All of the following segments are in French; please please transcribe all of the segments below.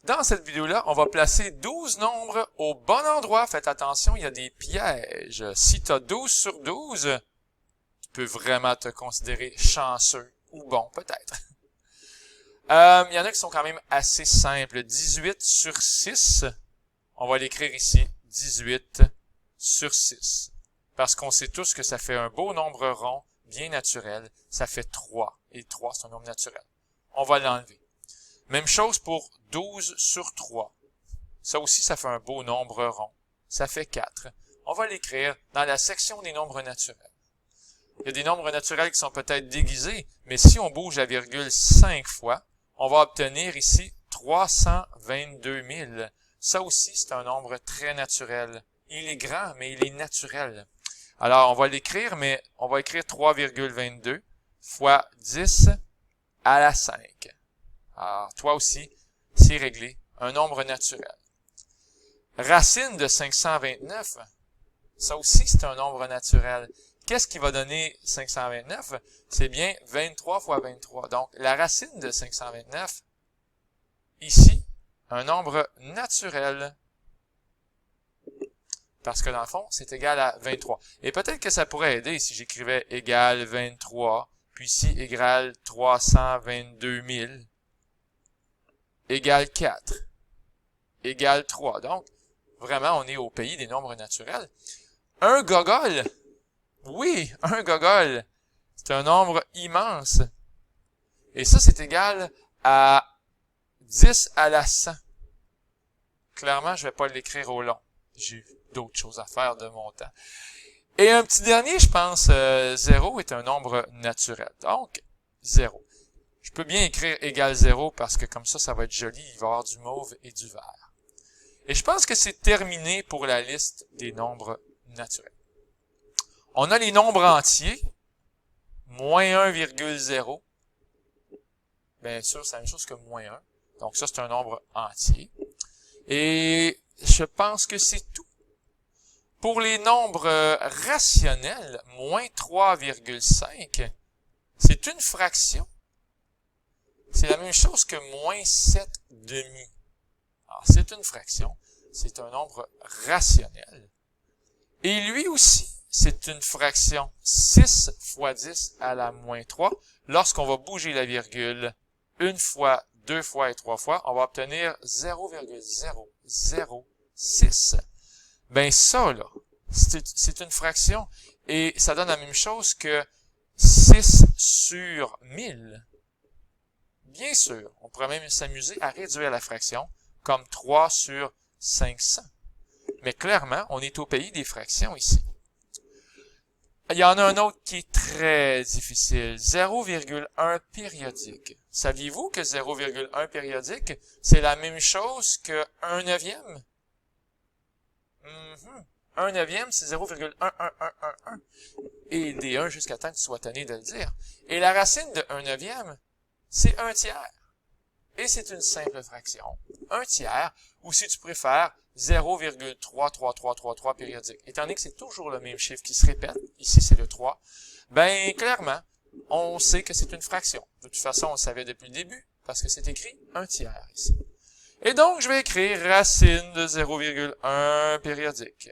Dans cette vidéo-là, on va placer 12 nombres au bon endroit. Faites attention, il y a des pièges. Si tu as 12 sur 12, tu peux vraiment te considérer chanceux ou bon, peut-être. Il y en a qui sont quand même assez simples. 18 sur 6, on va l'écrire ici, 18 sur 6. Parce qu'on sait tous que ça fait un beau nombre rond, bien naturel. Ça fait 3. Et 3, c'est un nombre naturel. On va l'enlever. Même chose pour 12 sur 3. Ça aussi, ça fait un beau nombre rond. Ça fait 4. On va l'écrire dans la section des nombres naturels. Il y a des nombres naturels qui sont peut-être déguisés, mais si on bouge la virgule 5 fois, on va obtenir ici 322 000. Ça aussi, c'est un nombre très naturel. Il est grand, mais il est naturel. Alors, on va l'écrire, mais on va écrire 3,22 fois 10 à la 5. Alors, toi aussi, c'est réglé. Un nombre naturel. Racine de 529, ça aussi, c'est un nombre naturel. Qu'est-ce qui va donner 529? C'est bien 23 fois 23. Donc, la racine de 529, ici, un nombre naturel. Parce que dans le fond, c'est égal à 23. Et peut-être que ça pourrait aider si j'écrivais égal 23, puis ici, égal 322 000. Égale 4, égale 3. Donc, vraiment, on est au pays des nombres naturels. Un gogol, oui, un gogol, c'est un nombre immense. Et ça, c'est égal à 10 à la 100. Clairement, je ne vais pas l'écrire au long. J'ai d'autres choses à faire de mon temps. Et un petit dernier, je pense, 0 est un nombre naturel. Donc, 0. Je peux bien écrire égal 0 parce que comme ça va être joli. Il va y avoir du mauve et du vert. Et je pense que c'est terminé pour la liste des nombres naturels. On a les nombres entiers. Moins 1,0. Bien sûr, c'est la même chose que moins 1. Donc ça, c'est un nombre entier. Et je pense que c'est tout. Pour les nombres rationnels, moins 3,5, c'est une fraction. C'est la même chose que moins 7 demi. Alors, c'est une fraction. C'est un nombre rationnel. Et lui aussi, c'est une fraction. 6 fois 10 à la moins 3. Lorsqu'on va bouger la virgule une fois, deux fois et trois fois, on va obtenir 0,006. Ben ça, là, c'est une fraction. Et ça donne la même chose que 6 sur 1000. Bien sûr, on pourrait même s'amuser à réduire la fraction comme 3 sur 500. Mais clairement, on est au pays des fractions ici. Il y en a un autre qui est très difficile. 0,1 périodique. Saviez-vous que 0,1 périodique, c'est la même chose que 1 neuvième? 1 neuvième, c'est 0,11111. Et des 1 jusqu'à temps que tu sois tanné de le dire. Et la racine de 1 neuvième, c'est 1 tiers. Et c'est une simple fraction. 1 tiers, ou si tu préfères, 0,33333 périodique. Étant donné que c'est toujours le même chiffre qui se répète, ici c'est le 3, ben clairement, on sait que c'est une fraction. De toute façon, on le savait depuis le début, parce que c'est écrit 1 tiers ici. Et donc, je vais écrire racine de 0,1 périodique.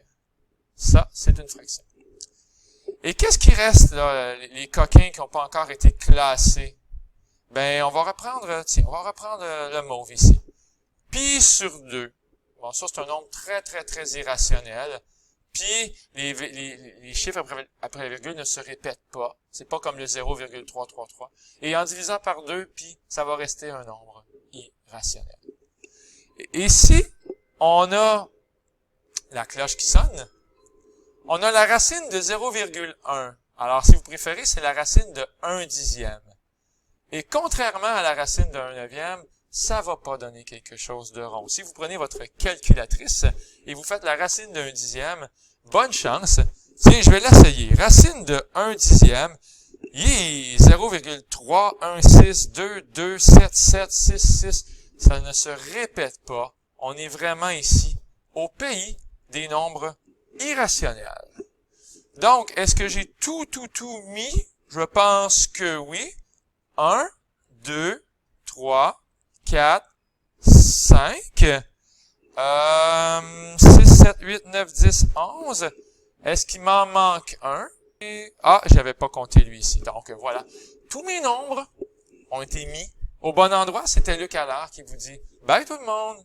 Ça, c'est une fraction. Et qu'est-ce qui reste, là, les coquins qui n'ont pas encore été classés? Ben, on va reprendre le mauve ici. Pi sur 2. Bon, ça, c'est un nombre très, très, très irrationnel. Puis, les chiffres après la virgule ne se répètent pas. C'est pas comme le 0,333. Et en divisant par 2, pi, ça va rester un nombre irrationnel. Et ici, on a la cloche qui sonne. On a la racine de 0,1. Alors, si vous préférez, c'est la racine de 1 dixième. Et contrairement à la racine de 1 neuvième, ça va pas donner quelque chose de rond. Si vous prenez votre calculatrice et vous faites la racine de 1 dixième, bonne chance. Tiens, je vais l'essayer. Racine de 1 dixième, 0,316227766. Ça ne se répète pas. On est vraiment ici au pays des nombres irrationnels. Donc, est-ce que j'ai tout mis? Je pense que oui. 1, 2, 3, 4, 5. 6, 7, 8, 9, 10, 11. Est-ce qu'il m'en manque un? Ah, j'avais pas compté lui ici. Donc, voilà. Tous mes nombres ont été mis au bon endroit. C'était Luc Allard qui vous dit « Bye tout le monde! »